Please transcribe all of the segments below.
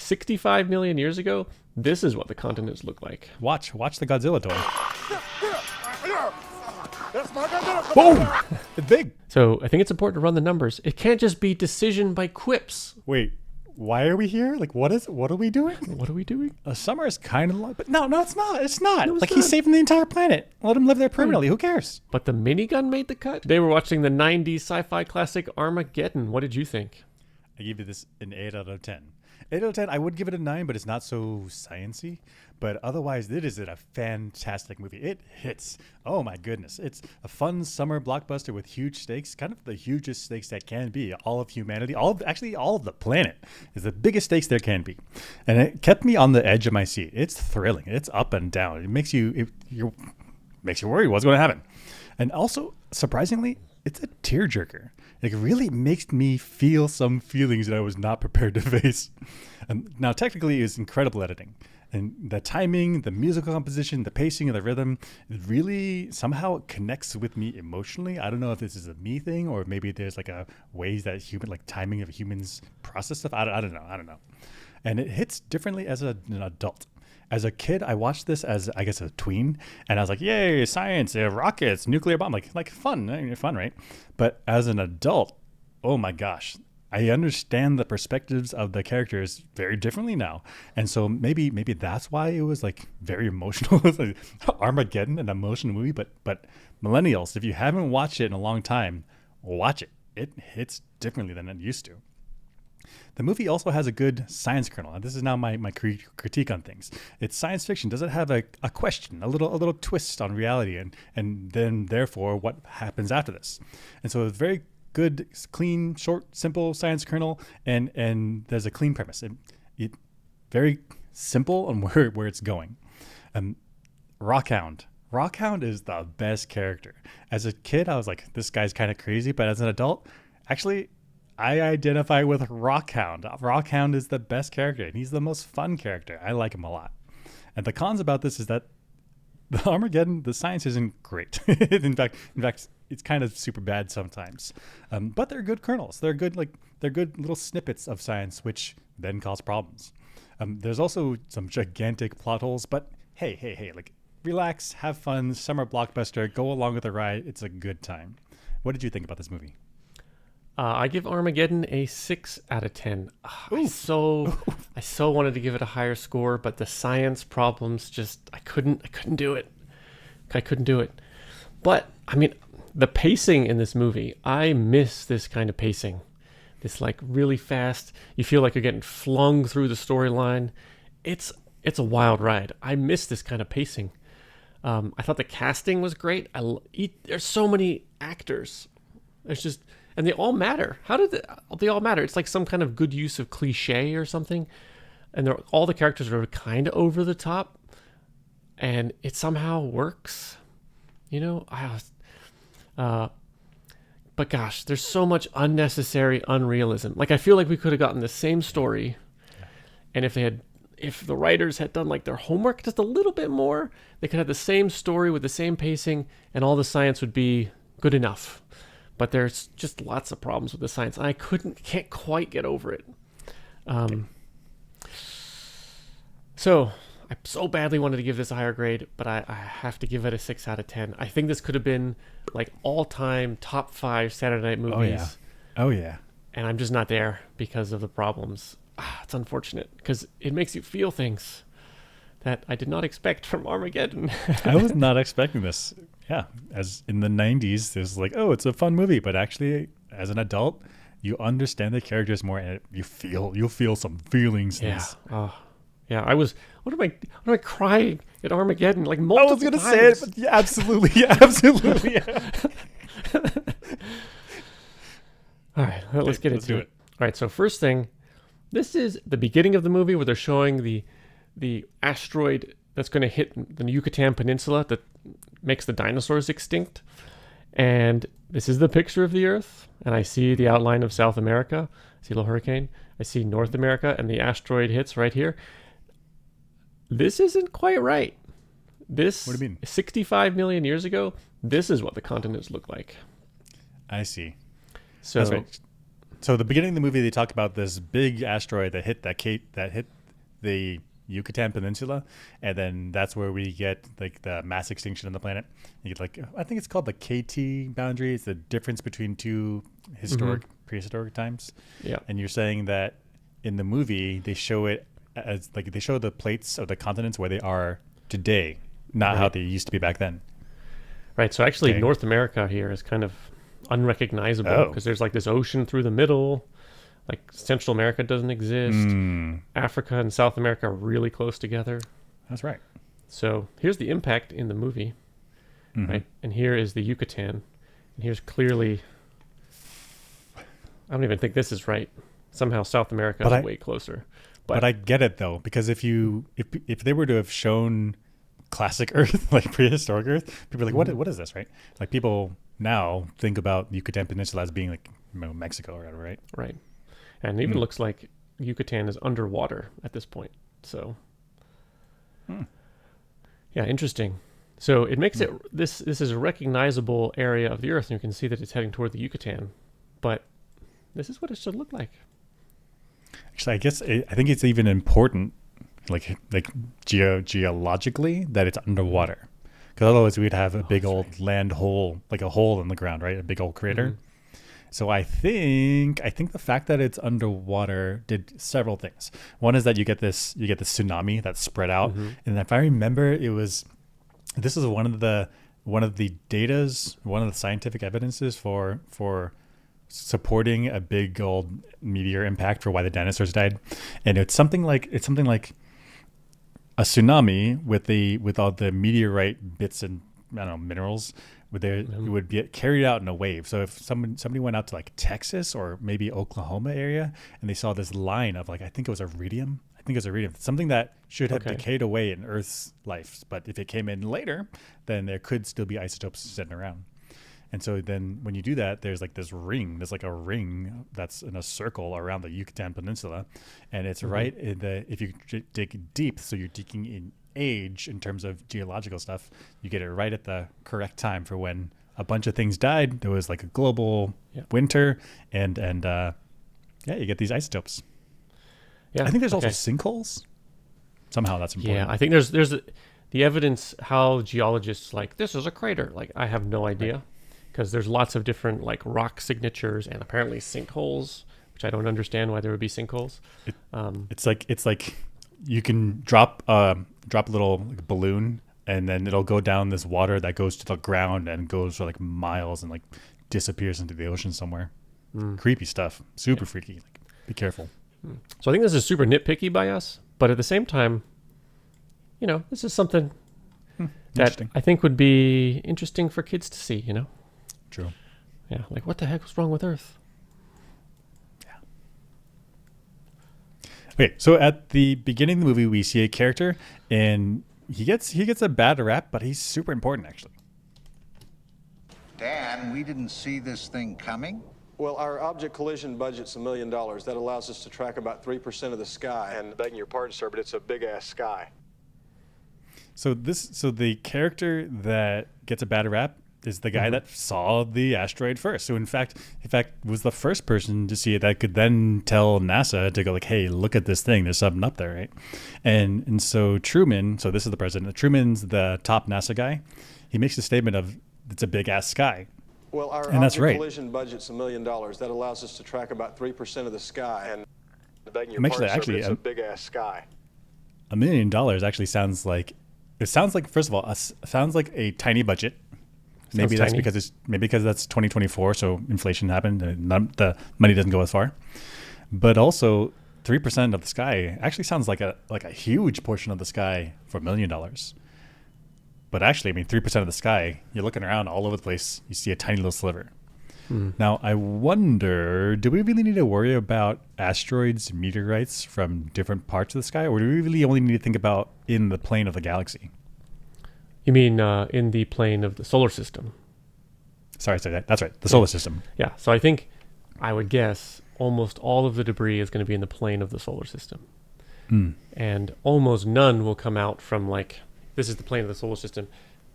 65 million years ago, this is what the continents look like. Watch the Godzilla toy. That's my Godzilla. Boom! It's big. So I think it's important to run the numbers. It can't just be decision by quips. Wait, why are we here? Like, what are we doing? What are we doing? Summer is kind of long, but no, it's not. It's not. No, it's like, not. he's saving the entire planet. Let him live there permanently. Who cares? But the minigun made the cut. They were watching the 90s sci-fi classic Armageddon. What did you think? I give you this an 8 out of 10. 8 out of 10, I would give it a 9, but it's not so sciencey. But otherwise, it is a fantastic movie. It hits. Oh my goodness. It's a fun summer blockbuster with huge stakes, kind of the hugest stakes that can be. All of humanity, all of the planet is the biggest stakes there can be. And it kept me on the edge of my seat. It's thrilling. It's up and down. It makes you worry what's going to happen. And also, surprisingly, it's a tearjerker. It really makes me feel some feelings that I was not prepared to face. Now, technically, it's incredible editing. And the timing, the musical composition, the pacing, and the rhythm, it really somehow connects with me emotionally. I don't know if this is a me thing or maybe there's like a ways that timing of humans process stuff. I don't know. And it hits differently as an adult. As a kid, I watched this as, I guess, a tween, and I was like, yay, science, rockets, nuclear bomb, like fun, right? But as an adult, oh my gosh, I understand the perspectives of the characters very differently now. And so maybe that's why it was like very emotional. It's like Armageddon, an emotional movie, but millennials, if you haven't watched it in a long time, watch it. It hits differently than it used to. The movie also has a good science kernel. And this is now my critique on things. It's science fiction. Does it have a question, a little twist on reality, and then therefore what happens after this? And so it's very good, clean, short, simple science kernel, and there's a clean premise. It very simple on where it's going. Rockhound. Rockhound is the best character. As a kid, I was like, this guy's kind of crazy, but as an adult, actually, I identify with Rockhound. Rockhound is the best character, and he's the most fun character. I like him a lot. And the cons about this is that the Armageddon, the science isn't great. in fact, it's kind of super bad sometimes. But they're good kernels. They're good little snippets of science, which then cause problems. There's also some gigantic plot holes, but hey, like, relax, have fun, summer blockbuster, go along with the ride. It's a good time. What did you think about this movie? I give Armageddon a 6 out of 10. I so wanted to give it a higher score, but the science problems I couldn't do it. I couldn't do it. But I mean, the pacing in this movie, I miss this kind of pacing. This like really fast, you feel like you're getting flung through the storyline. It's a wild ride. I miss this kind of pacing. I thought the casting was great. There's so many actors. And they all matter. How did they all matter? It's like some kind of good use of cliche or something. And all the characters are kind of over the top. And it somehow works. But gosh, there's so much unnecessary unrealism. Like, I feel like we could have gotten the same story. And if the writers had done like their homework just a little bit more, they could have the same story with the same pacing and all the science would be good enough. But there's just lots of problems with the science. I can't quite get over it. So I so badly wanted to give this a higher grade, but I have to give it a 6 out of 10. I think this could have been like all-time top 5 Saturday night movies. Oh yeah. And I'm just not there because of the problems. It's unfortunate because it makes you feel things that I did not expect from Armageddon. I was not expecting this. Yeah, as in the 90s, there's like, oh, it's a fun movie, but actually, as an adult, you understand the characters more, and you'll feel some feelings. Yeah, yeah. I was. What am I crying at Armageddon? Like multiple times. I was gonna say it, but yeah, absolutely, yeah, absolutely. Yeah. All right, let's get into it. All right, so first thing, this is the beginning of the movie where they're showing the asteroid that's going to hit the Yucatan Peninsula that makes the dinosaurs extinct. And this is the picture of the Earth. And I see the outline of South America. I see a little hurricane. I see North America, and the asteroid hits right here. This isn't quite right. What do you mean? 65 million years ago, this is what the continents look like. I see. So, that's right. So the beginning of the movie, they talk about this big asteroid that hit the Yucatan Peninsula, and then that's where we get like the mass extinction of the planet. You get like, I think it's called the KT boundary. It's the difference between two prehistoric times. Yeah. And you're saying that in the movie they show it as like they show the plates of the continents where they are today, not how they used to be back then. Right. So actually, North America here is kind of unrecognizable because there's like this ocean through the middle. Like Central America doesn't exist. Africa and South America are really close together. That's right. So here's the impact in the movie, right? And here is the Yucatan. And here's clearly, I don't even think this is right. Somehow South America is way closer. But I get it though, because if they were to have shown classic Earth, like prehistoric Earth, people are like, what is this, right? Like people now think about the Yucatan Peninsula as being like Mexico or whatever, right? Right. And it even looks like Yucatan is underwater at this point. So, yeah, interesting. So it makes it, this is a recognizable area of the Earth, and you can see that it's heading toward the Yucatan. But this is what it should look like. Actually, I think it's even important, like geologically, that it's underwater. Because otherwise we'd have a big old land hole, like a hole in the ground, right? A big old crater. So I think the fact that it's underwater did several things. One is that you get this tsunami that's spread out, and if I remember, this is one of the scientific evidences for supporting a big old meteor impact for why the dinosaurs died, and it's something like a tsunami with all the meteorite bits and minerals. It would be carried out in a wave. So if somebody went out to like Texas or maybe Oklahoma area and they saw this line of like, I think it was iridium, something that should have decayed away in Earth's life. But if it came in later, then there could still be isotopes sitting around. And so then when you do that, there's like this ring. There's like a ring that's in a circle around the Yucatan Peninsula. And it's right in if you dig deep, so you're digging in age in terms of geological stuff, you get it right at the correct time for when a bunch of things died. There was like a global winter, and you get these isotopes. Yeah, I think there's also sinkholes. Somehow that's important. Yeah, I think there's the evidence how geologists like this is a crater. Like I have no idea because there's lots of different like rock signatures and apparently sinkholes, which I don't understand why there would be sinkholes. It's like you can drop a little balloon and then it'll go down this water that goes to the ground and goes for like miles and like disappears into the ocean somewhere. Creepy stuff. Super freaky. Like, be careful. So I think this is super nitpicky by us, but at the same time, this is something that I think would be interesting for kids to see, True. Yeah. Like what the heck was wrong with Earth? Okay, so at the beginning of the movie, we see a character, and he gets a bad rap, but he's super important, actually. Dan, we didn't see this thing coming. Well, our object collision budget's $1 million. That allows us to track about 3% of the sky. And begging your pardon, sir, but it's a big-ass sky. So the character that gets a bad rap is the guy that saw the asteroid first. So in fact was the first person to see it that could then tell NASA to go like, hey, look at this thing. There's something up there, right? And so Truman, so this is the president. Truman's the top NASA guy. He makes a statement of it's a big ass sky. Well, our and that's right. collision budget's $1 million. That allows us to track about 3% of the sky. And begging your pardon, sir, but it's a big ass sky. $1 million actually sounds like first of all, sounds like a tiny budget. Maybe that's because that's 2024, so inflation happened and the money doesn't go as far. But also 3% of the sky actually sounds like a huge portion of the sky for $1 million. But actually, 3% of the sky, you're looking around all over the place, you see a tiny little sliver. Now, I wonder, do we really need to worry about asteroids, meteorites from different parts of the sky, or do we really only need to think about in the plane of the galaxy? You mean in the plane of the solar system? Sorry, that's right. The solar system. Yeah. So I think I would guess almost all of the debris is going to be in the plane of the solar system. And almost none will come out from this is the plane of the solar system.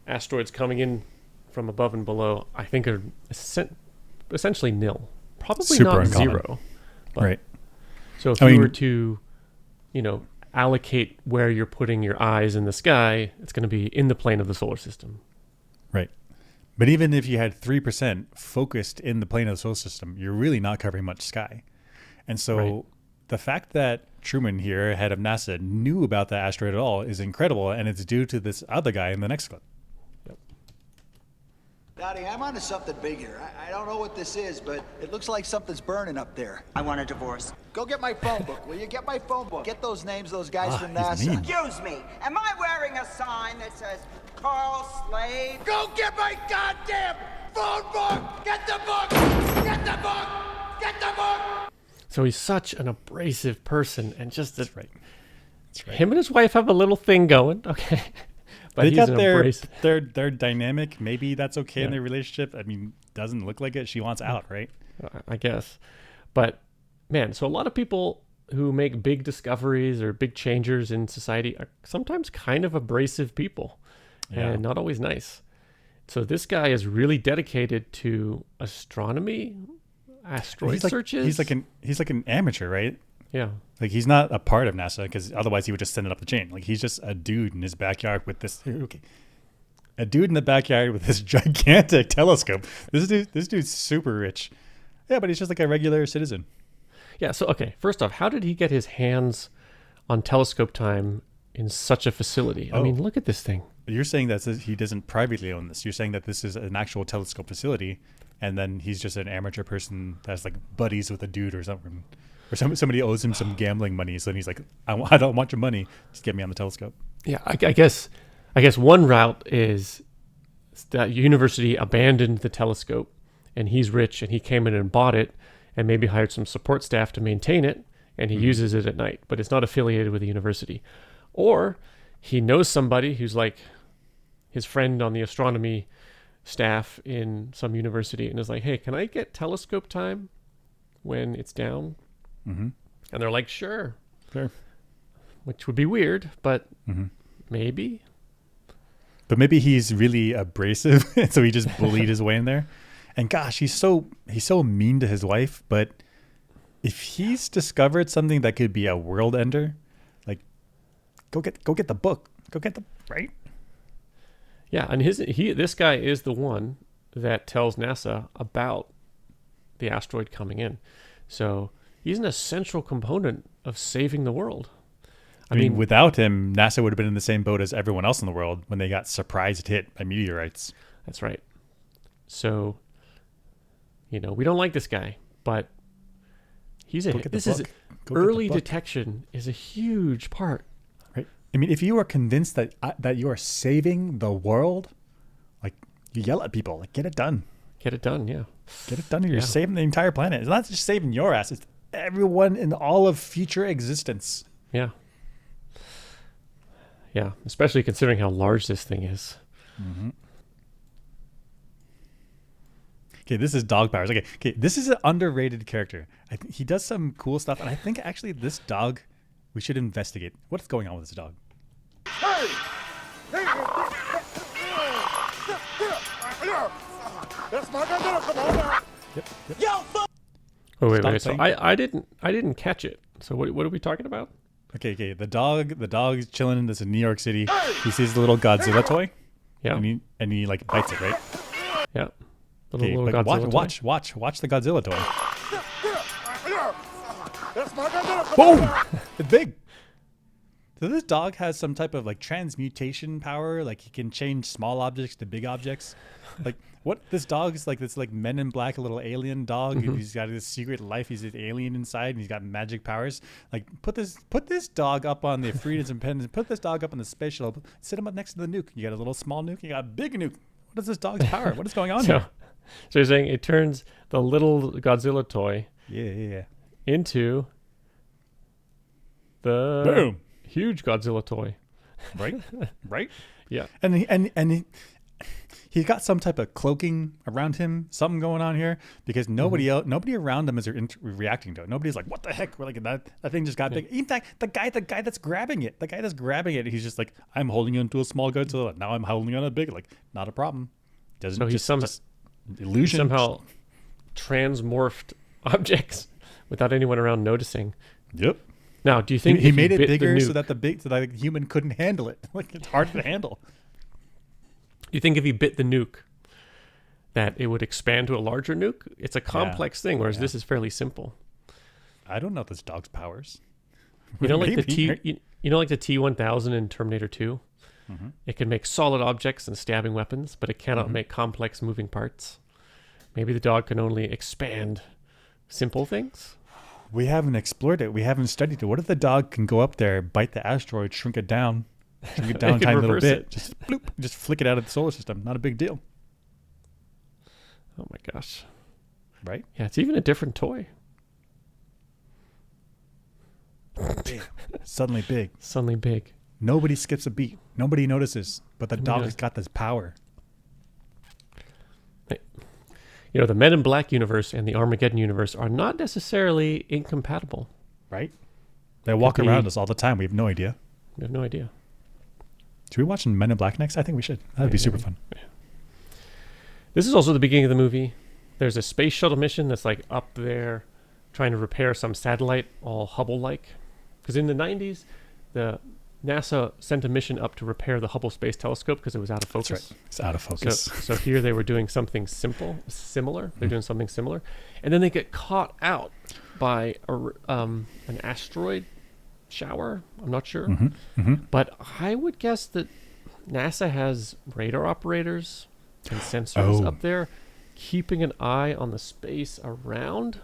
Asteroids coming in from above and below, I think are essentially nil. Probably super not uncommon. Zero. Right. So if you were to, allocate where you're putting your eyes in the sky, it's going to be in the plane of the solar system. Right. But even if you had 3% focused in the plane of the solar system, you're really not covering much sky. And so the fact that Truman here, head of NASA, knew about the asteroid at all is incredible, and it's due to this other guy in the next clip. Daddy, I'm onto something big here. I don't know what this is, but it looks like something's burning up there. I want a divorce. Go get my phone book, will you? Get my phone book. Get those names of those guys from he's NASA. mean. Excuse me, am I wearing a sign that says Carl Slade? Go get my goddamn phone book! Get the book! Get the book! Get the book! So he's such an abrasive person, and just That's right. That's right. him and his wife have a little thing going, okay? But They he's got an their abrasive. dynamic. Maybe that's okay in Yeah. their relationship. I mean, doesn't look like it. She wants out, right? I guess. But man, so a lot of people who make big discoveries or big changes in society are sometimes kind of abrasive people and not always nice. So this guy is really dedicated to astronomy, asteroid searches. He's like an amateur, right? Yeah. Like he's not a part of NASA because otherwise he would just send it up the chain. Like he's just a dude in his backyard with this. Okay, a dude in the backyard with this gigantic telescope. This dude's super rich. Yeah, but he's just like a regular citizen. Yeah. So, okay. First off, how did he get his hands on telescope time in such a facility? I mean, look at this thing. You're saying that he doesn't privately own this. You're saying that this is an actual telescope facility, and then he's just an amateur person that's like buddies with a dude or something. Or somebody owes him some gambling money, so then he's like, I don't want your money. Just get me on the telescope. Yeah. I guess one route is that university abandoned the telescope, and he's rich, and he came in and bought it, and maybe hired some support staff to maintain it, and he uses it at night, but it's not affiliated with the university. Or he knows somebody who's like his friend on the astronomy staff in some university and is like, hey, can I get telescope time when it's down? Mm-hmm. And they're like, sure. Sure. Which would be weird, but maybe. But maybe he's really abrasive, and so he just bullied his way in there. And gosh, he's so mean to his wife. But if he's discovered something that could be a world ender, like go get the book, right. Yeah, and this guy is the one that tells NASA about the asteroid coming in. So he's an essential component of saving the world. I mean, without him, NASA would have been in the same boat as everyone else in the world when they got surprised hit by meteorites. That's right. So, we don't like this guy, but early detection is a huge part. Right. I mean, if you are convinced that you are saving the world, like you yell at people, like get it done. Get it done, yeah. Get it done. Or you're saving the entire planet. It's not just saving your ass. It's everyone in all of future existence. Yeah. Yeah, especially considering how large this thing is. Mm-hmm. Okay, this is Dog Powers. Okay, this is an underrated character. I think he does some cool stuff, and I think actually this dog, we should investigate what's going on with this dog. Hey! That's my Godzilla. Come on now. Yep. Oh wait. So I didn't catch it. So what are we talking about? Okay. The dog's chilling. This is New York City. He sees the little Godzilla toy. Yeah. And he like bites it, right? Yeah. Okay, little but Godzilla watch the Godzilla toy. That's my Godzilla. Boom! It's big. So this dog has some type of like transmutation power. Like he can change small objects to big objects. Like what this dog is like this like Men in Black, a little alien dog. He's got this secret life. He's an alien inside, and he's got magic powers. Like put this dog up on the Freedom's Independence. Put this dog up on the space shuttle. Sit him up next to the nuke. You got a little small nuke. You got a big nuke. What is this dog's power? What is going on here? So you're saying it turns the little Godzilla toy Yeah. into the Boom. huge Godzilla toy. Right? Yeah. And he's got some type of cloaking around him, something going on here, because nobody around him is reacting to it. Nobody's like, what the heck? We're like, that thing just got big. In fact, the guy that's grabbing it, he's just like, I'm holding on to a small Godzilla. Now I'm holding on a big, like, not a problem. Doesn't He somehow transmorphed objects without anyone around noticing. Yep. Now, do you think he if you made it bit the bigger so nuke- that the human couldn't handle it? Like, it's hard to handle. You think if he bit the nuke, that it would expand to a larger nuke? It's a complex thing, whereas this is fairly simple. I don't know this dog's powers. You know, like the Maybe, T, right? you know, like the T-1000 in Terminator 2. It can make solid objects and stabbing weapons, but it cannot make complex moving parts. Maybe the dog can only expand simple things. We haven't explored it. We haven't studied it. What if the dog can go up there, bite the asteroid, shrink it down a It tiny can little reverse bit, it. just bloop, just flick it out of the solar system? Not a big deal, Oh my gosh. right? Yeah, it's even a different toy. Suddenly big. Suddenly big. Nobody skips a beat. Nobody notices, but the Nobody dog has notices. got this power. You know, the Men in Black universe and the Armageddon universe are not necessarily incompatible. Right? They walk be- around us all the time. We have no idea. We have no idea. Should we watch Men in Black next? I think we should. That would be super fun. This is also the beginning of the movie. There's a space shuttle mission that's like up there trying to repair some satellite, all Hubble-like. Because in the 90s, the NASA sent a mission up to repair the Hubble Space Telescope because it was out of focus. That's right. It's out of So, focus. so here they were doing something similar. They're doing something similar, and then they get caught out by an asteroid shower. I'm not sure, but I would guess that NASA has radar operators and sensors up there, keeping an eye on the space around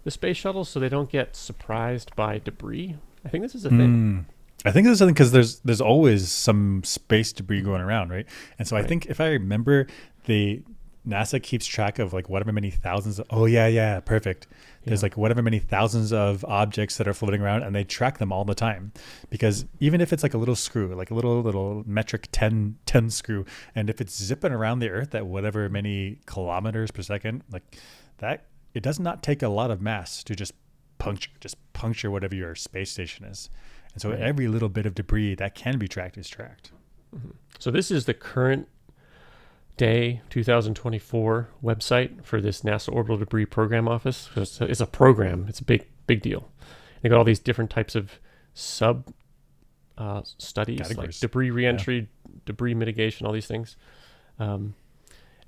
the space shuttle, so they don't get surprised by debris. I think this is a thing. I think there's something because there's always some space debris going around, right? And so I think if I remember, the NASA keeps track of like whatever many thousands. Perfect. There's like whatever many thousands of objects that are floating around, and they track them all the time. Because even if it's like a little screw, like a little metric 10 screw, and if it's zipping around the Earth at whatever many kilometers per second, like that, it does not take a lot of mass to just puncture whatever your space station is. And so every little bit of debris that can be tracked is tracked. So this is the current day 2024 website for this NASA Orbital Debris Program Office. So it's a program. It's a big deal. They got all these different types of sub studies, like Categories. debris reentry, debris mitigation, all these things. And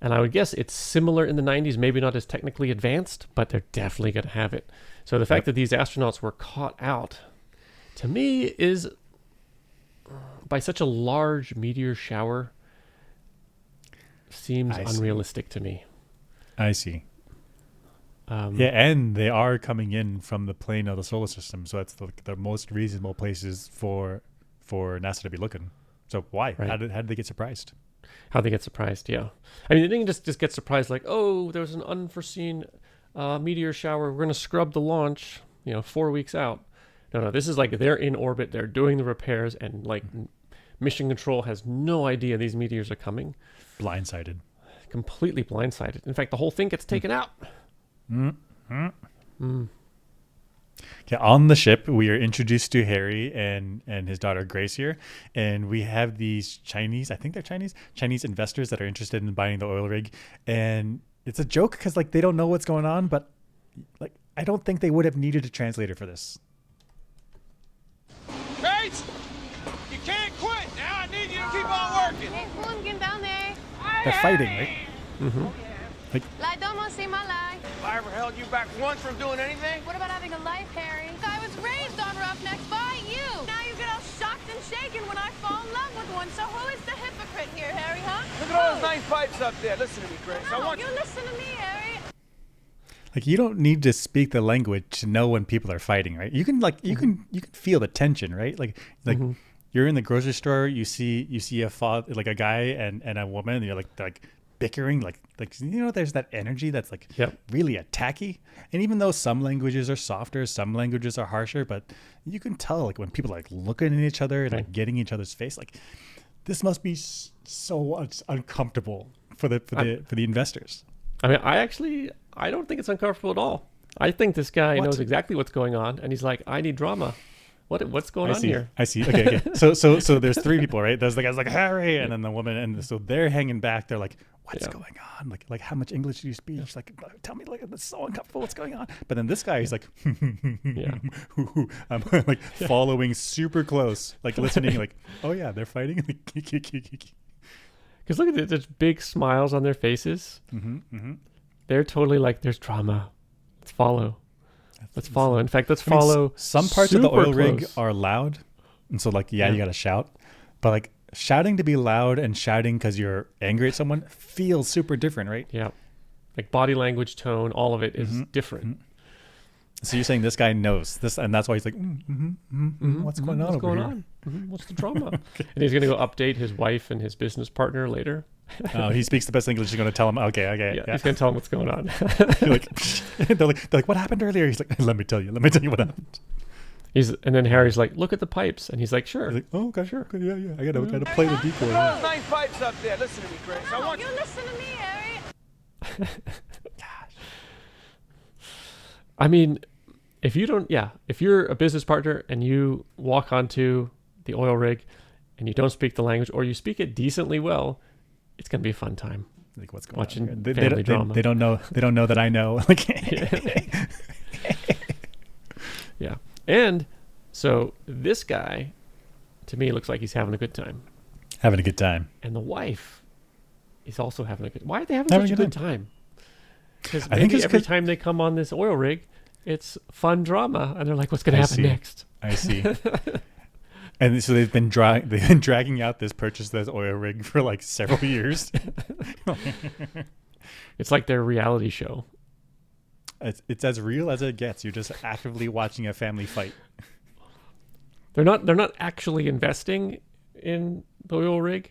I would guess it's similar in the 90s, maybe not as technically advanced, but they're definitely going to have it. So the fact that these astronauts were caught out, to me, is by such a large meteor shower seems I see. unrealistic to me. I see. Yeah, and they are coming in from the plane of the solar system, so that's the most reasonable places for NASA to be looking. So why? Right. How did they get surprised? How they get surprised, yeah. I mean, they didn't just get surprised like, oh, there was an unforeseen meteor shower. We're going to scrub the launch, 4 weeks out. No, this is like they're in orbit. They're doing the repairs, and like mission control has no idea these meteors are coming. Blindsided. Completely blindsided. In fact, the whole thing gets taken out. Okay, on the ship, we are introduced to Harry and his daughter Grace here, and we have these Chinese, I think they're Chinese investors that are interested in buying the oil rig, and it's a joke because like they don't know what's going on, but like I don't think they would have needed a translator for this. Bates, you can't quit. Now I need you to keep on working. Hey, Poon, get down there. They're fighting, right? Lie, don't want to see my life. If I ever held you back once from doing anything, What about having a life, Harry? I was raised on Roughnecks by you. Now you get all shocked and shaken when I fall in love with one. So who is the hypocrite here, Harry, huh? look at all those nice pipes up there. Listen to me, Grace. I No, want you listen to me, Harry. Like you don't need to speak the language to know when people are fighting, right? You can you can feel the tension, right? Like you're in the grocery store, you see a father, like a guy and a woman, and they're like bickering, like there's that energy that's like really attacky. And even though some languages are softer, some languages are harsher, but you can tell like when people are like looking at each other and like getting each other's face, like this must be so uncomfortable for the investors. I mean, I don't think it's uncomfortable at all. I think this guy knows exactly what's going on, and he's like, I need drama. What's going on here? I see. Okay. So there's three people, right? There's the guy's like Harry, and then the woman, and so they're hanging back. They're like, what's going on? Like how much English do you speak? She's like, tell me, like, it's so uncomfortable. What's going on? But then this guy, he's like, I'm like following super close, like listening, like, oh yeah, they're fighting. Because look at it, there's big smiles on their faces. They're totally like, there's drama. Let's follow. Let's follow. In fact, let's follow. Some parts of the oil rig close. are loud, and so like, you gotta shout. But like shouting to be loud and shouting because you're angry at someone feels super different, right? Yeah, like body language, tone, all of it is different. So you're saying this guy knows this, and that's why he's like, what's going on over here? What's the drama? And he's going to go update his wife and his business partner later. Oh, he speaks the best English. He's going to tell him, okay. Yeah, he's going to tell him what's going on. they're like, what happened earlier? He's like, let me tell you what happened. And then Harry's like, look at the pipes, and he's like, sure. He's like, oh, okay, sure, okay, yeah. I gotta play the decoy. Those 9 pipes up there. Listen to me, Grace. I Oh, want you listen to me, Harry. I mean, if you're a business partner and you walk onto the oil rig and you don't speak the language, or you speak it decently well, it's going to be a fun time. Like, what's going watching on? family drama. They don't know that I know. Like, yeah. And so this guy, to me, looks like he's having a good time. having a good time. And the wife is also having a good. Why are they having such a good time? Because maybe every time they come on this oil rig, it's fun drama, and they're like, "What's going to happen next?" I see. And so they've been dragging out this purchase of this oil rig for like several years. It's like their reality show. It's as real as it gets. You're just actively watching a family fight. They're not actually investing in the oil rig.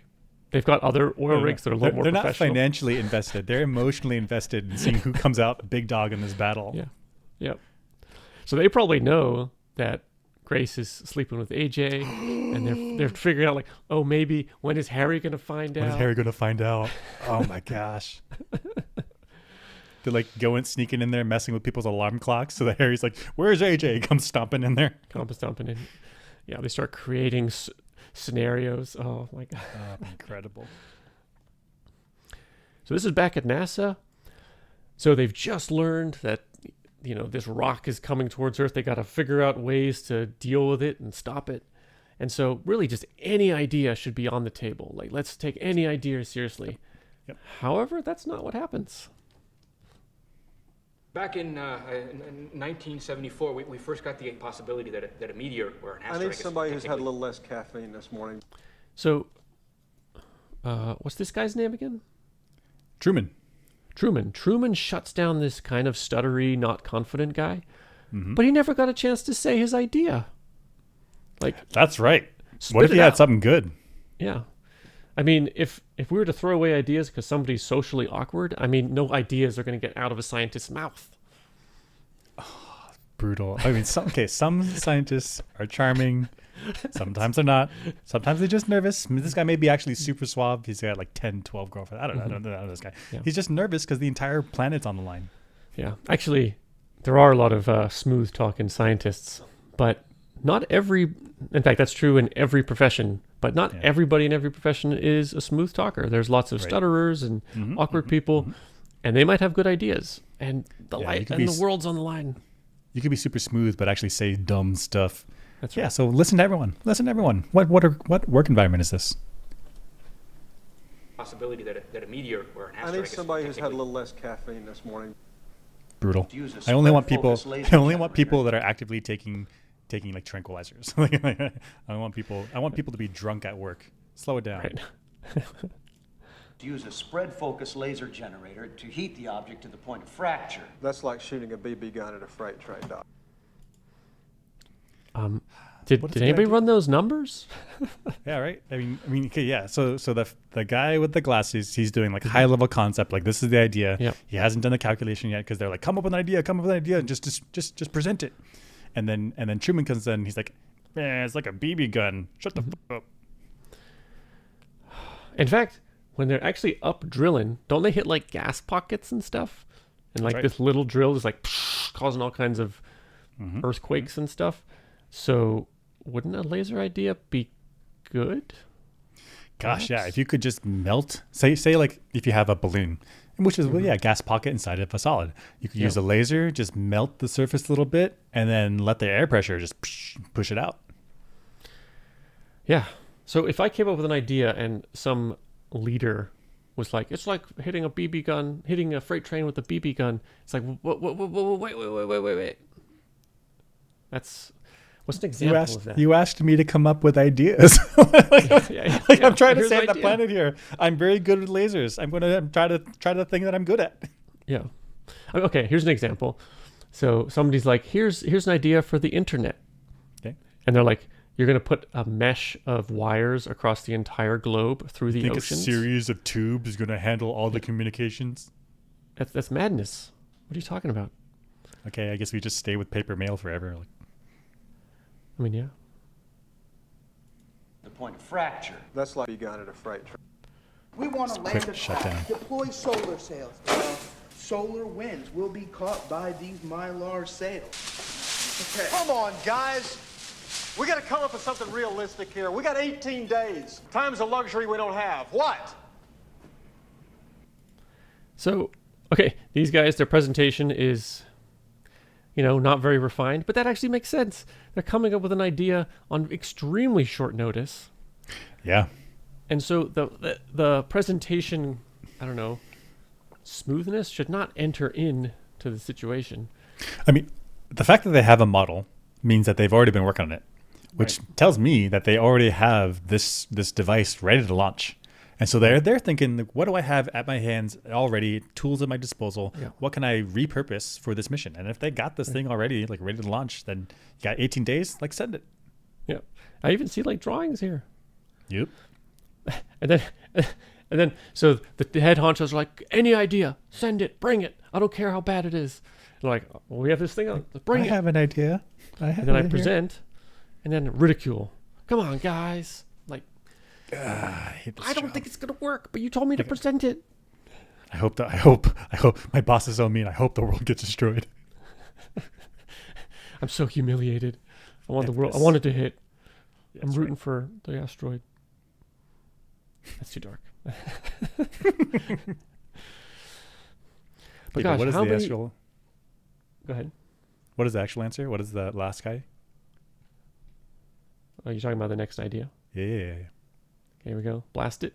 They've got other oil rigs that are a little more professional. They're not financially invested. They're emotionally invested in seeing who comes out the big dog in this battle. Yeah. Yep. So they probably know that Grace is sleeping with AJ, and they're figuring out like, oh, maybe when is Harry going to find out? When is Harry going to find out? Oh my gosh. They're like sneaking in there, messing with people's alarm clocks. So that Harry's like, "Where's AJ?" Comes stomping in there. Stomping in. Yeah, they start creating scenarios. Oh my god. Incredible. So this is back at NASA. So they've just learned that, this rock is coming towards Earth. They got to figure out ways to deal with it and stop it. And so really just any idea should be on the table. Like, let's take any idea seriously. Yep. However, that's not what happens. Back in 1974, we first got the possibility that a meteor or an asteroid. I need somebody who's had a little less caffeine this morning. So, what's this guy's name again? Truman. Truman shuts down this kind of stuttery, not confident guy, but he never got a chance to say his idea. Like, that's right. What if he had something good? Yeah. I mean, if we were to throw away ideas because somebody's socially awkward, I mean, no ideas are going to get out of a scientist's mouth. Oh, brutal. I mean, some scientists are charming. Sometimes they're not. Sometimes they're just nervous. I mean, this guy may be actually super suave. He's got like 10, 12 girlfriends. I don't know this guy. Yeah. He's just nervous because the entire planet's on the line. Yeah. Actually, there are a lot of smooth talking scientists, but not every. In fact, that's true in every profession. But not everybody in every profession is a smooth talker. There's lots of stutterers and awkward people, and they might have good ideas. And the world's on the line. You could be super smooth, but actually say dumb stuff. That's right. Yeah. So listen to everyone. What work environment is this? Possibility that a meteor or an asteroid. I need somebody who's had a little less caffeine this morning. Brutal. I only want people that are actively taking like tranquilizers. I want people to be drunk at work. Slow it down. Right. To use a spread focus laser generator to heat the object to the point of fracture. That's like shooting a BB gun at a freight train, Doc. Did anybody run those numbers? Yeah, right. I mean, okay, yeah. So the guy with the glasses, he's doing like high level concept, like this is the idea. Yep. He hasn't done the calculation yet because they're like, come up with an idea, and just present it. And then Truman comes in. And he's like, man, it's like a BB gun. Shut the fuck up. In fact, when they're actually up drilling, don't they hit like gas pockets and stuff? And like this little drill is like causing all kinds of earthquakes and stuff. So wouldn't a laser idea be good? Gosh, yeah. If you could just melt, say like if you have a balloon, which is a gas pocket inside of a solid, you could use a laser, just melt the surface a little bit, and then let the air pressure just push it out. Yeah. So if I came up with an idea and some leader was like, it's like hitting a BB gun, hitting a freight train with a BB gun. It's like, wait. What's an example of that? You asked me to come up with ideas. I'm trying to save the planet here. I'm very good with lasers. I'm going to try the thing that I'm good at. Yeah. Okay, here's an example. So somebody's like, here's an idea for the internet. Okay. And they're like, you're going to put a mesh of wires across the entire globe through the oceans. A series of tubes is going to handle all the communications? That's madness. What are you talking about? Okay, I guess we just stay with paper mail forever. I mean, yeah. The point of fracture. That's like you got at a freight train. We want to land a shutdown. craft, deploy solar sails. Solar winds will be caught by these Mylar sails. Okay. Come on, guys. We got to come up with something realistic here. We got 18 days. Time's a luxury we don't have. What? So, okay, these guys, their presentation is, not very refined, but that actually makes sense. They're coming up with an idea on extremely short notice. Yeah. And so the presentation, I don't know, smoothness should not enter into the situation. I mean, the fact that they have a model means that they've already been working on it, which tells me that they already have this device ready to launch. And so they're thinking, like, what do I have at my hands already, tools at my disposal? Yeah. What can I repurpose for this mission? And if they got this thing already, like, ready to launch, then you got 18 days, like, send it. Yeah. I even see, like, drawings here. Yep. And then, so the head honchos are like, any idea, send it, bring it. I don't care how bad it is. They're like, well, we have this thing on, bring it. I have an idea. And then I present, and then ridicule. Come on, guys. Like, I don't think it's gonna work, but you told me to present it. I hope my boss is so mean. I hope the world gets destroyed. I'm so humiliated. I want the world. I want it to hit. Yeah, I'm rooting for the asteroid. That's too dark. But gosh, what is how the many? actual? Go ahead. What is the actual answer? What is the last guy? Are you talking about the next idea? Yeah. Okay, here we go. Blast it.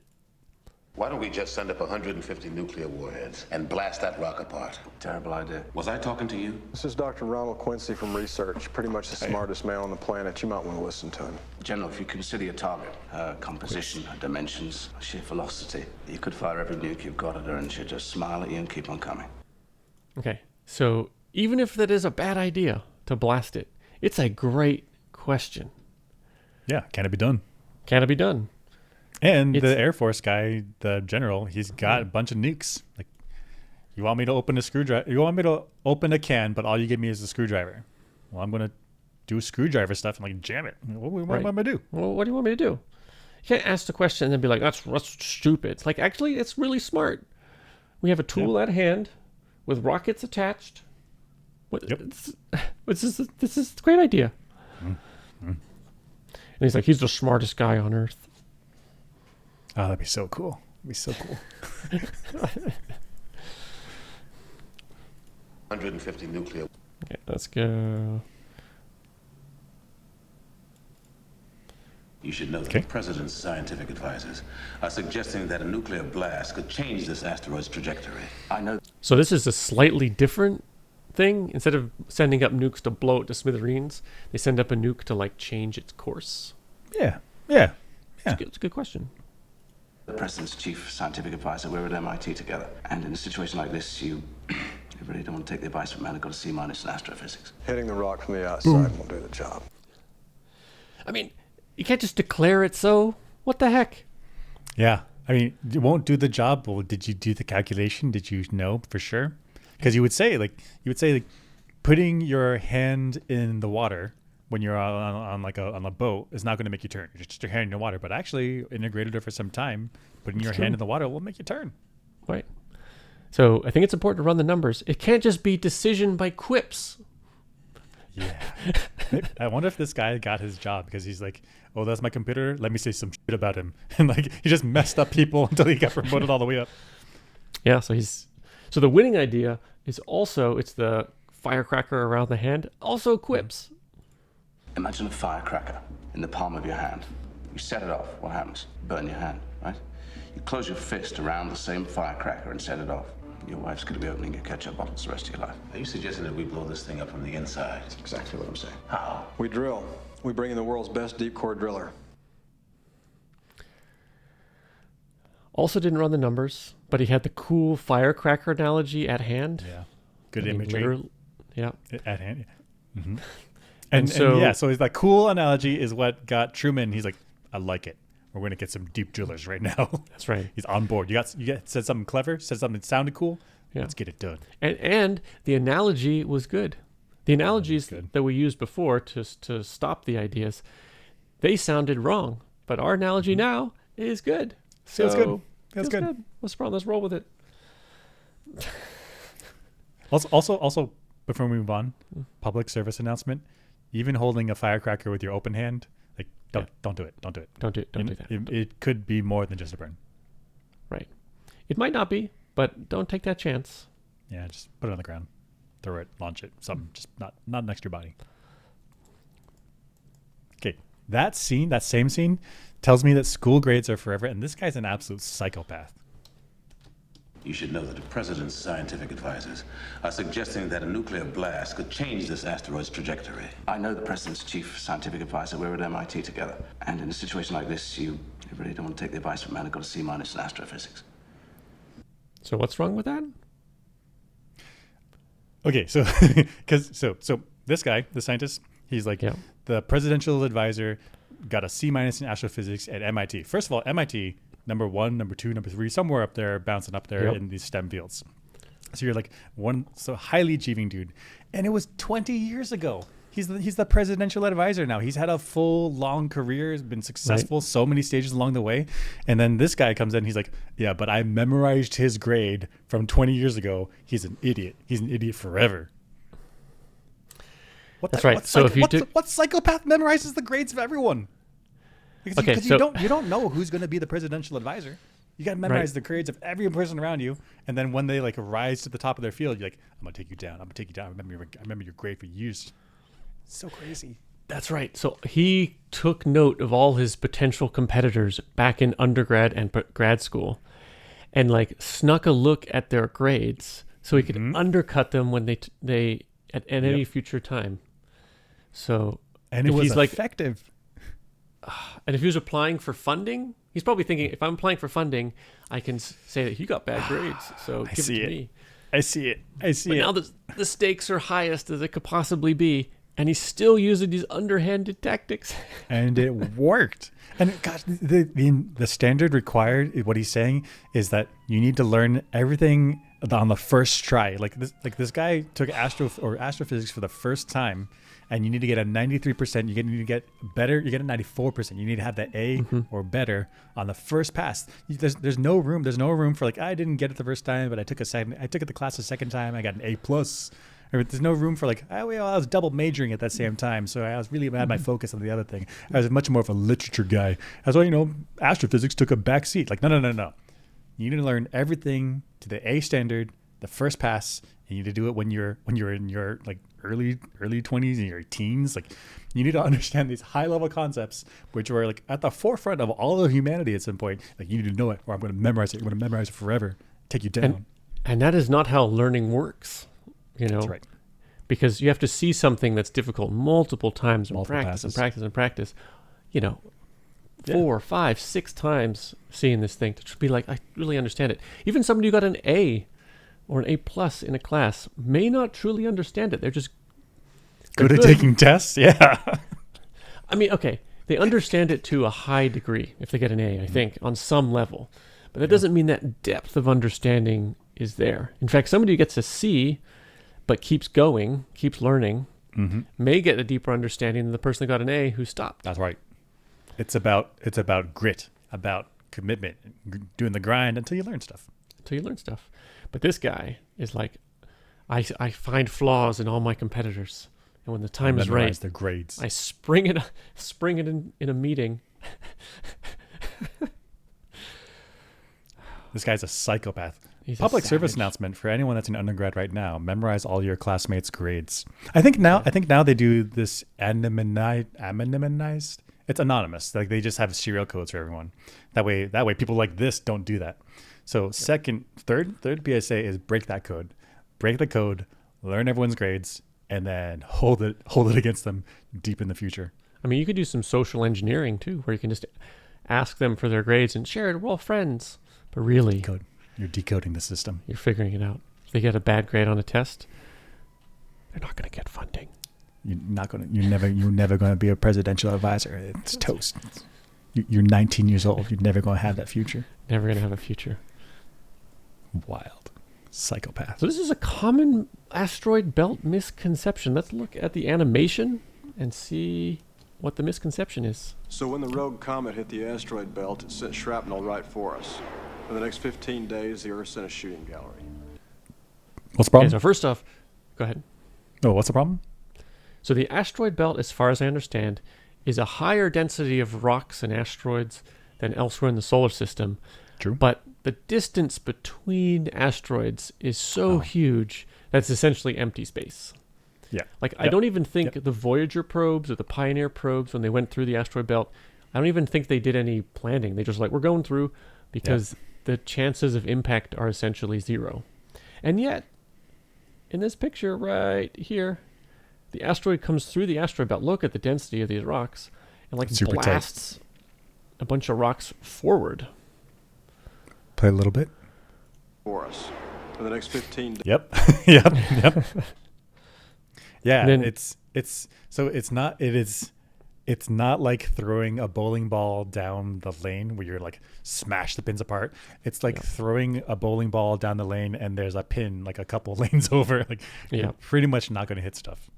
Why don't we just send up 150 nuclear warheads and blast that rock apart? Terrible idea. Was I talking to you? This is Dr. Ronald Quincy from research. Pretty much the smartest man on the planet. You might want to listen to him. General, if you consider your target, her composition, her dimensions, her sheer velocity, you could fire every nuke you've got at her and she'll just smile at you and keep on coming. Okay, so even if that is a bad idea to blast it, it's a great question. Yeah. Can it be done? Can it be done? And the Air Force guy, the general, he's got a bunch of nukes. Like, you want me to open a screwdriver? You want me to open a can, but all you give me is a screwdriver. Well, I'm going to do screwdriver stuff and, like, jam it. What am I going to do? Well, what do you want me to do? You can't ask the question and then be like, that's stupid. It's like, actually, it's really smart. We have a tool at hand with rockets attached. This is a great idea. Mm-hmm. And he's like, he's the smartest guy on Earth. Oh, that'd be so cool. That'd be so cool. 150 nuclear. Okay, let's go. You should know that the president's scientific advisors are suggesting that a nuclear blast could change this asteroid's trajectory. I know. So this is a slightly different thing. Instead of sending up nukes to blow it to smithereens, they send up a nuke to, like, change its course. Yeah. It's a good question. The president's chief scientific advisor, we're at MIT together. And in a situation like this, you really don't want to take the advice from a man who got a C- in astrophysics. Hitting the rock from the outside will do the job. I mean, you can't just declare it so. What the heck? Yeah. I mean, it won't do the job. Well, did you do the calculation? Did you know for sure? Because you would say, putting your hand in the water when you're on a boat is not going to make you turn. You're just your hand in the water. But actually, integrated it for some time, putting your hand in the water will make you turn. Right. So I think it's important to run the numbers. It can't just be decision by quips. Yeah. I wonder if this guy got his job because he's like, oh, that's my computer. Let me say some shit about him. And like, he just messed up people until he got promoted all the way up. Yeah. So the winning idea is also, it's the firecracker around the hand, also quips. Imagine a firecracker in the palm of your hand. You set it off. What happens? Burn your hand, right? You close your fist around the same firecracker and set it off. Your wife's going to be opening your ketchup bottles the rest of your life. Are you suggesting that we blow this thing up from the inside? That's exactly what I'm saying. How? We drill. We bring in the world's best deep core driller. Also didn't run the numbers, but he had the cool firecracker analogy at hand. Yeah. Good I mean, imagery. Yeah. At hand. Yeah. Mm-hmm. And so so he's like, cool analogy is what got Truman. He's like, I like it. We're going to get some deep drillers right now. That's right. He's on board. You said something clever, said something that sounded cool. Yeah. Let's get it done. And the analogy was good. The analogies that we used before to stop the ideas, they sounded wrong. But our analogy now is good. So Feels good. Feels good. Let's roll with it. Also, before we move on, public service announcement. Even holding a firecracker with your open hand, like don't do it. Don't do it. Don't do that. It could be more than just a burn. Right. It might not be, but don't take that chance. Yeah, just put it on the ground, throw it, launch it, something, just not next to your body. Okay, that same scene, tells me that school grades are forever, and this guy's an absolute psychopath. You should know that the president's scientific advisors are suggesting that a nuclear blast could change this asteroid's trajectory. I know the president's chief scientific advisor. We're at MIT together. And in a situation like this, you really don't want to take the advice from a man who got a C- in astrophysics. So what's wrong with that? Okay, so so this guy, the scientist, he's like the presidential advisor, got a C- in astrophysics at MIT. First of all, MIT, number 1, number 2, number 3, somewhere up there, bouncing up there in these STEM fields. So you're like so highly achieving dude, and it was 20 years ago. He's the presidential advisor now. He's had a full long career. He's been successful so many stages along the way, and then this guy comes in. He's like, yeah, but I memorized his grade from 20 years ago. He's an idiot. He's an idiot forever. That's right. So what psychopath memorizes the grades of everyone? Because you don't know who's going to be the presidential advisor. You got to memorize the grades of every person around you, and then when they like rise to the top of their field, you're like, I'm gonna take you down. I'm gonna take you down. I remember your grade for years. It's so crazy. That's right. So he took note of all his potential competitors back in undergrad and grad school, and like snuck a look at their grades so he could undercut them when they at any future time. So and it was effective. And if he was applying for funding, he's probably thinking, if I'm applying for funding, I can say that he got bad grades, so give it to me. I see it. But now the stakes are highest as it could possibly be, and he's still using these underhanded tactics. And it worked. And gosh, the standard required, what he's saying is that you need to learn everything on the first try. Like this guy took astrophysics for the first time, and you need to get a 93%. You need to get better. You get a 94%. You need to have the A or better on the first pass. There's no room. There's no room for like, I didn't get it the first time, but I took the class the second time. I got an A plus. Or there's no room for like, I was double majoring at that same time, so I was really had my focus on the other thing. I was much more of a literature guy. That's why astrophysics took a back seat. Like no. You need to learn everything to the A standard, the first pass. You need to do it when you're in your like early 20s and your teens. Like you need to understand these high level concepts, which were like at the forefront of all of humanity at some point. Like you need to know it, or I'm going to memorize it. You're going to memorize it forever. Take you down. And that is not how learning works. That's right. Because you have to see something that's difficult multiple times and practice. 4, 5, 6 times seeing this thing to be like, I really understand it. Even somebody who got an A or an A plus in a class may not truly understand it. They're just good at taking tests. Yeah. I mean, okay, they understand it to a high degree if they get an A, I think, on some level. But that doesn't mean that depth of understanding is there. In fact, somebody who gets a C but keeps going, keeps learning, may get a deeper understanding than the person who got an A who stopped. That's right. It's about grit, about commitment, doing the grind until you learn stuff. But this guy is like, I find flaws in all my competitors. And when the time is right, memorize their grades. I spring it in a meeting. This guy's a psychopath. He's a Public service savage. announcement for anyone that's in undergrad right now: memorize all your classmates' grades. I think now they do this anonymized. It's anonymous. Like they just have serial codes for everyone. That way people like this don't do that. So third PSA is break that code. Break the code, learn everyone's grades, and then hold it against them deep in the future. I mean, you could do some social engineering too, where you can just ask them for their grades and share it. We're all friends, but really, you're decoding the system. You're figuring it out. If they get a bad grade on a test, they're not going to get funding. You're never going to be a presidential advisor. It's toast. You're 19 years old. You're never going to have that future. Never going to have a future. Wild. Psychopath. So this is a common asteroid belt misconception. Let's look at the animation and see what the misconception is. So when the rogue comet hit the asteroid belt, it sent shrapnel right for us. For the next 15 days, the Earth sent a shooting gallery. What's the problem? Okay, so first off, go ahead. Oh, what's the problem? So the asteroid belt, as far as I understand, is a higher density of rocks and asteroids than elsewhere in the solar system. True. But the distance between asteroids is so huge that it's essentially empty space. Yeah. Like, I don't even think the Voyager probes or the Pioneer probes, when they went through the asteroid belt, I don't even think they did any planning. They just like, we're going through because the chances of impact are essentially zero. And yet, in this picture right here, the asteroid comes through the asteroid belt. Look at the density of these rocks, and like Super blasts a bunch of rocks forward. Play a little bit. For us. For the next 15 days. Yep. yep. Yeah, And then- it's not like throwing a bowling ball down the lane where you're like smash the pins apart. It's like throwing a bowling ball down the lane and there's a pin like a couple lanes over. Like you're pretty much not going to hit stuff.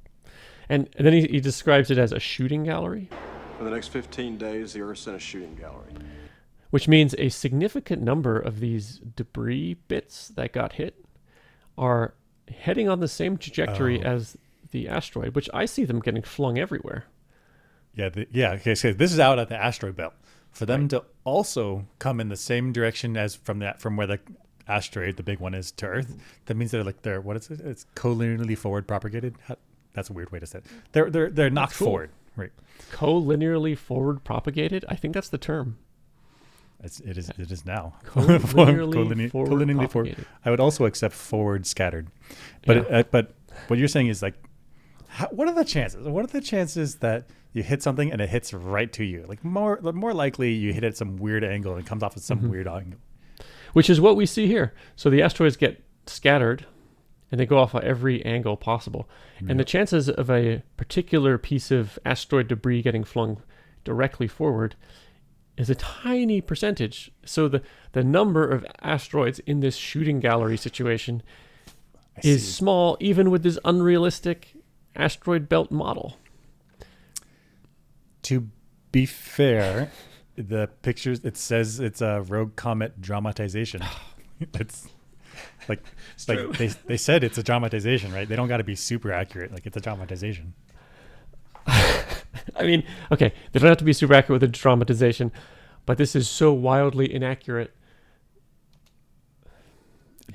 And then he describes it as a shooting gallery. For the next 15 days, the Earth sent a shooting gallery. Which means a significant number of these debris bits that got hit are heading on the same trajectory as the asteroid, which I see them getting flung everywhere. Okay, so this is out at the asteroid belt. For them to also come in the same direction as from where the asteroid, the big one, is to Earth, that means they're what is it? It's collinearly forward propagated. That's a weird way to say it. They're knocked forward, right? Co-linearly forward propagated. I think that's the term. It is now. Co-linearly forward collinearly propagated. I would also accept forward scattered, but but what you're saying is like, what are the chances? What are the chances that you hit something and it hits right to you? Like more likely you hit it at some weird angle and it comes off at some weird angle. Which is what we see here. So the asteroids get scattered and they go off at every angle possible. And the chances of a particular piece of asteroid debris getting flung directly forward is a tiny percentage. So the number of asteroids in this shooting gallery situation is small, even with this unrealistic asteroid belt model. To be fair, the pictures, it says it's a rogue comet dramatization. It's like they said it's a dramatization, right? They don't got to be super accurate. Like it's a dramatization. I mean, okay, they don't have to be super accurate with the dramatization, but this is so wildly inaccurate.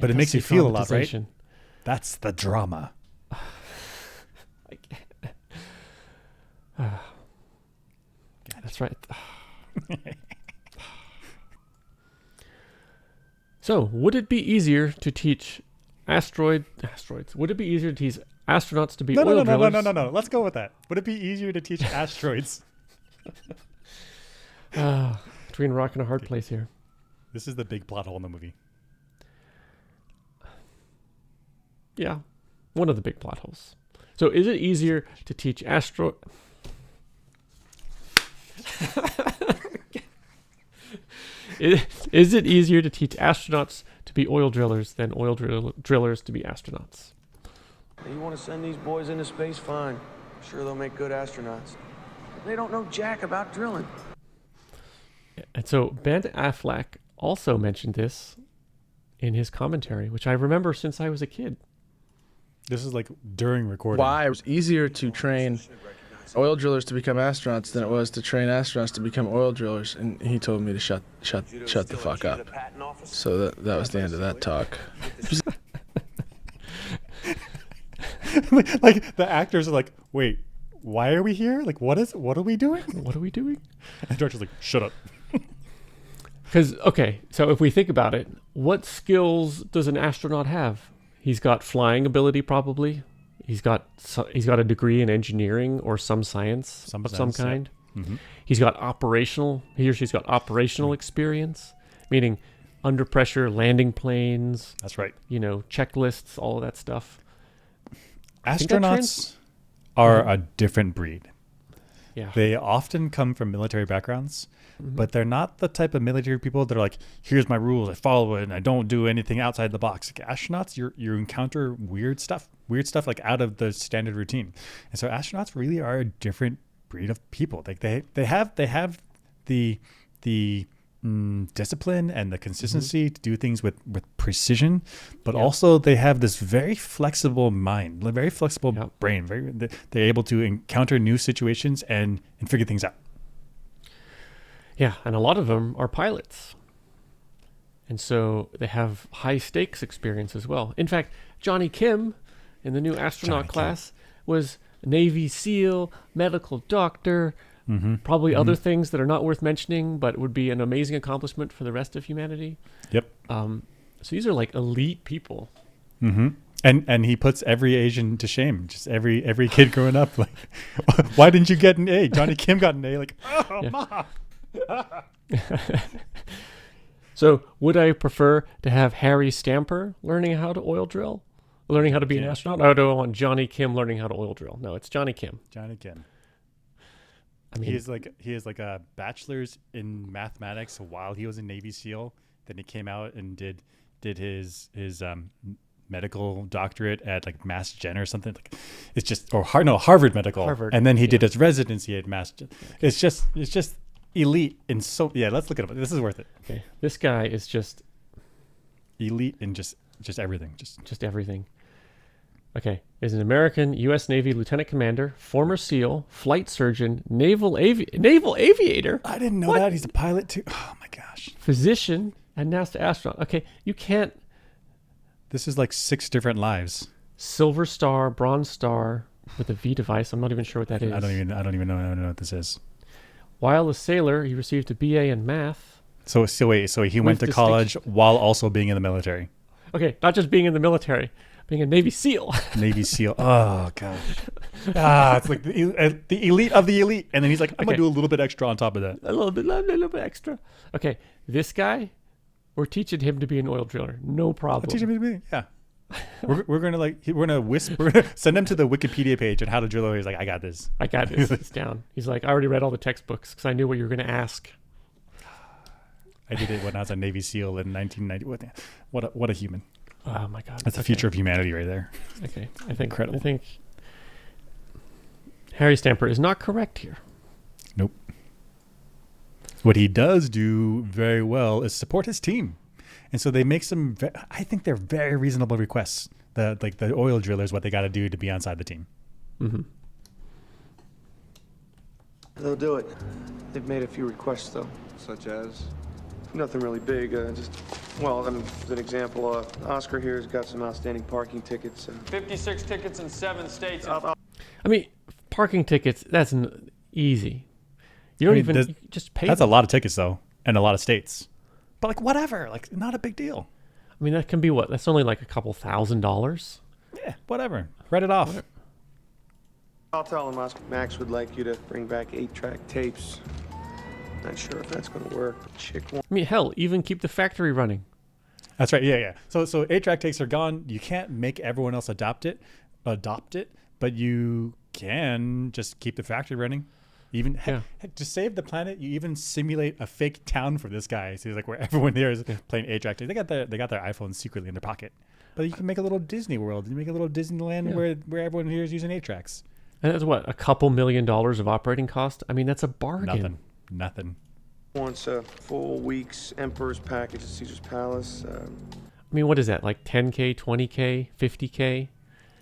But it makes you feel a lot, right? That's the drama. That's right. So, would it be easier to teach asteroids? Would it be easier to teach astronauts to be oil drillers? No. Let's go with that. Would it be easier to teach asteroids? Between a rock and a hard place here. This is the big plot hole in the movie. Yeah, one of the big plot holes. So, is it easier to teach Is it easier to teach astronauts to be oil drillers than oil drillers to be astronauts? You want to send these boys into space? Fine. Sure, they'll make good astronauts. But they don't know jack about drilling. And so Ben Affleck also mentioned this in his commentary, which I remember since I was a kid. This is like during recording. why it was easier to train oil drillers to become astronauts than it was to train astronauts to become oil drillers, and he told me to shut the fuck up. So that was the end of that talk. Like the actors are like, wait, why are we here? Like, what are we doing? What are we doing? And the director's like, shut up. Because, okay, so if we think about it, what skills does an astronaut have? He's got flying ability, probably. He's got a degree in engineering or some science of some kind. Yeah. Mm-hmm. He or she's got operational experience, meaning under pressure landing planes. That's right. Checklists, all of that stuff. Astronauts are a different breed. Yeah. They often come from military backgrounds, but they're not the type of military people that are like, here's my rules, I follow it, and I don't do anything outside the box. Like astronauts, you encounter weird stuff like out of the standard routine. And so astronauts really are a different breed of people. Like they have the discipline and the consistency to do things with precision, but also they have this very flexible mind, very flexible brain. They're able to encounter new situations and figure things out. Yeah, and a lot of them are pilots. And so they have high stakes experience as well. In fact, Johnny Kim in the new astronaut class was Navy SEAL, medical doctor, probably other things that are not worth mentioning, but would be an amazing accomplishment for the rest of humanity. Yep. So these are like elite people. Mm-hmm. And he puts every Asian to shame. Just every kid growing up, like, why didn't you get an A? Johnny Kim got an A. Like, Mom. So would I prefer to have Harry Stamper learning how to oil drill, learning how to be an astronaut, or do I want Johnny Kim learning how to oil drill? No, it's Johnny Kim. Johnny Kim. I mean, he is like a bachelor's in mathematics while he was a Navy SEAL. Then he came out and did his medical doctorate at like Mass Gen or something. Like it's just Harvard Medical. Harvard, and then he did his residency at Mass Gen. It's just elite in so let's look it up. This is worth it. Okay, this guy is just elite in just everything. Just everything. Okay, is an American U.S. Navy lieutenant commander, former SEAL, flight surgeon, naval aviator. I didn't know that. He's a pilot too. Oh my gosh. Physician and NASA astronaut. Okay, you can't. This is like 6 different lives. Silver Star, Bronze Star with a V device. I'm not even sure what that is. I don't even know what this is. While a sailor, he received a BA in math. So he went to college while also being in the military. Okay, not just being in the military, being a Navy SEAL. Navy SEAL. Oh gosh. It's like the elite of the elite, and then he's like, I'm gonna do a little bit extra on top of that. A little bit extra. Okay, this guy, we're teaching him to be an oil driller. No problem. Teach him to be, yeah. we're gonna send him to the Wikipedia page on how to drill oil. He's like, I got this. It's down. He's like, I already read all the textbooks because I knew what you were gonna ask. I did it when I was a Navy SEAL in 1990. What a human. Oh my God. That's the future of humanity right there. Okay. Incredible. I think Harry Stamper is not correct here. Nope. What he does do very well is support his team. And so they make some, I think they're very reasonable requests. The oil drillers, what they got to do to be on side the team. Mm-hmm. They'll do it. They've made a few requests, though. Such as? Nothing really big. As an example, Oscar here has got some outstanding parking tickets. 56 tickets in 7 states. I mean, parking tickets, that's easy. You don't you just pay. That's a lot of tickets, though, and a lot of states. But, like, whatever. Like, not a big deal. I mean, that can be what? That's only like a couple $1,000. Yeah, whatever. Write it off. Whatever. I'll tell him Max would like you to bring back 8-track tapes. Not sure if that's going to work. I mean, hell, even keep the factory running. That's right. Yeah. So 8-track tapes are gone. You can't make everyone else adopt it, but you can just keep the factory running. Even to save the planet, you even simulate a fake town for this guy. So he's like, where everyone there is playing 8-track tapes. They got their iPhones secretly in their pocket. But you can make a little Disney World. You make a little Disneyland where everyone here is using 8-tracks. And that's what, a couple $1 million of operating cost? I mean, that's a bargain. Nothing. Wants a full week's Emperor's package at Caesar's Palace. I mean, what is that? Like 10K, 20K, 50K?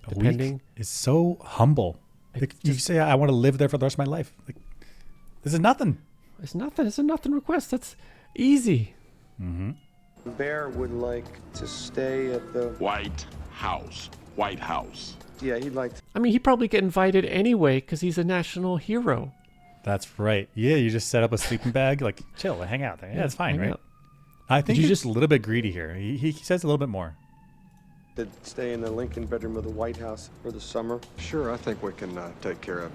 depending. week is so humble. Like, you say, I want to live there for the rest of my life. Like, this is nothing. It's nothing. It's a nothing request. That's easy. Mm-hmm. Bear would like to stay at the White House. White House. Yeah, he'd like to. I mean, he'd probably get invited anyway because he's a national hero. That's right. Yeah, you just set up a sleeping bag, like chill, hang out there. Yeah, it's fine, right? Out. I think you he's just just a little bit greedy here. He says a little bit more. To stay in the Lincoln bedroom of the White House for the summer. Sure, I think we can take care of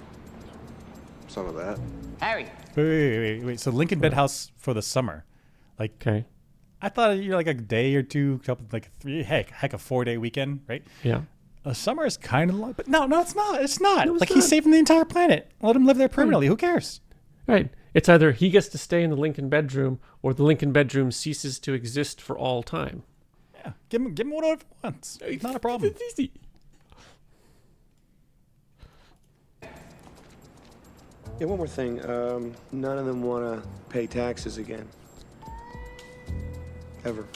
some of that. Harry. Wait. So Lincoln Bed House for the summer, like, okay. I thought you're like a day or two, couple, like 3, heck, a 4-day weekend, right? Yeah. A summer is kind of long, but no, it's not. It's not. No, it's like not. he's saving the entire planet. Let him live there permanently. Who cares? Right. It's either he gets to stay in the Lincoln bedroom or the Lincoln bedroom ceases to exist for all time. Yeah. Give him whatever he wants. It's not a problem. It's easy. Yeah, one more thing. None of them want to pay taxes again. Ever.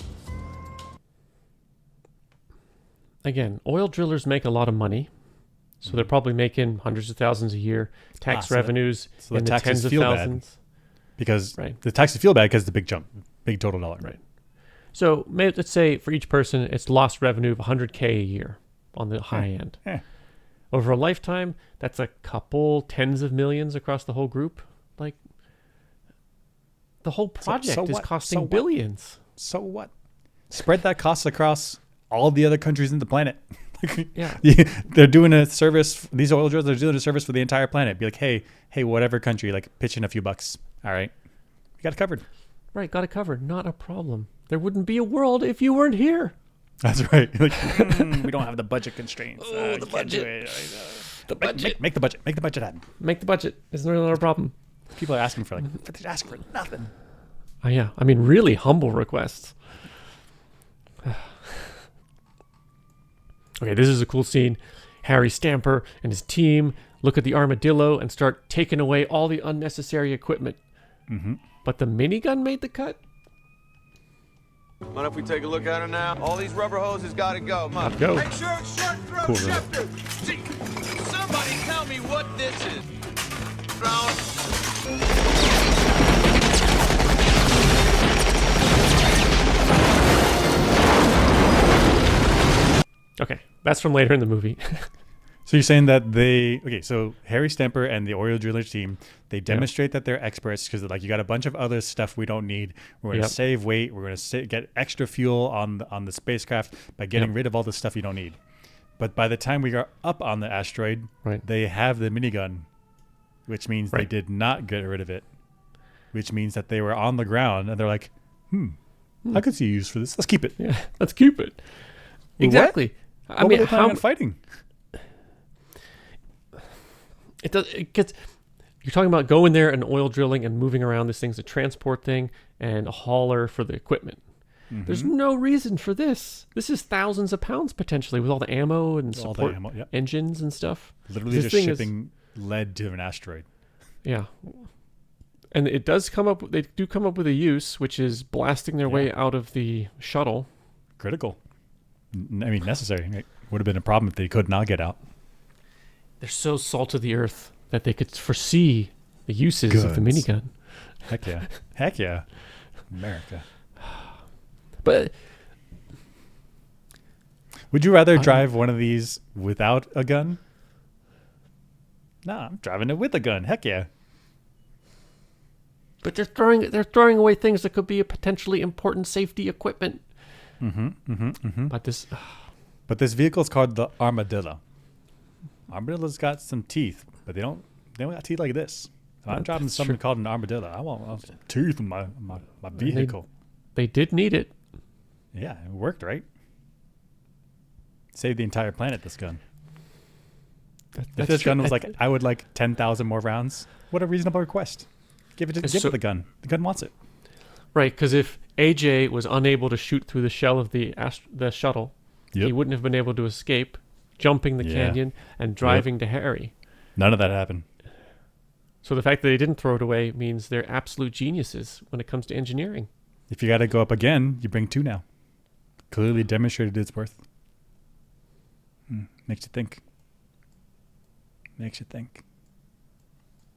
Again, oil drillers make a lot of money. So they're probably making hundreds of thousands a year. Tax revenues in the tens of thousands. Because the taxes feel bad because the big jump, big total dollar. Right. So let's say for each person, it's lost revenue of $100K a year on the high end. Yeah. Over a lifetime, that's a couple tens of millions across the whole group. Like, the whole project is costing billions. So what? Spread that cost across all the other countries in the planet. Yeah. They're doing a service. These oil drillers are doing a service for the entire planet. Be like, hey, whatever country, like pitch in a few bucks. All right. You got it covered. Right. Got it covered. Not a problem. There wouldn't be a world if you weren't here. That's right. Like, we don't have the budget constraints. Oh, the budget. The budget. Make the budget. Make the budget happen. Make the budget. It's not a problem. People are asking for they're asking for nothing. Oh, yeah. I mean, really humble requests. Okay, this is a cool scene. Harry Stamper and his team look at the armadillo and start taking away all the unnecessary equipment. Mm-hmm. But the minigun made the cut? Mind if we take a look at her now? All these rubber hoses gotta go. Gotta go. Make sure it's short throat Cool, shifter. Gee, somebody tell me what this is. Okay, that's from later in the movie. So you're saying that so Harry Stamper and the oil drillers team, they demonstrate that they're experts because they're like, you got a bunch of other stuff we don't need. We're going to save weight. We're going to get extra fuel on the spacecraft by getting rid of all the stuff you don't need. But by the time we are up on the asteroid, they have the minigun, which means they did not get rid of it, which means that they were on the ground and they're like, I could see a use for this. Let's keep it. Yeah, let's keep it. Exactly. I mean, how fighting? It does. It gets. You're talking about going there and oil drilling and moving around. This thing's a transport thing and a hauler for the equipment. Mm-hmm. There's no reason for this. This is thousands of pounds potentially with all the ammo and support engines and stuff. Literally just shipping lead to an asteroid. Yeah. And it does come up. They do come up with a use, which is blasting their way out of the shuttle. Critical. I mean, necessary. It would have been a problem if they could not get out. They're so salt of the earth that they could foresee the uses of the minigun. Heck yeah. Heck yeah. America. But would you rather drive one of these without a gun? No, I'm driving it with a gun. Heck yeah. But they're throwing away things that could be a potentially important safety equipment. But this vehicle is called the Armadillo. Armadillo's got some teeth, but they don't got teeth like this. If I'm driving something called an armadillo, I want some teeth in my vehicle. They did need it. Yeah, it worked, right? Saved the entire planet, this gun. If this gun was like, I would like 10,000 more rounds, what a reasonable request. Give it the gun. The gun wants it. Right, because if AJ was unable to shoot through the shell of the shuttle, he wouldn't have been able to escape, jumping the canyon and driving to Harry. None of that happened. So the fact that they didn't throw it away means they're absolute geniuses when it comes to engineering. If you got to go up again, you bring 2 now. Clearly demonstrated its worth. Makes you think. Makes you think.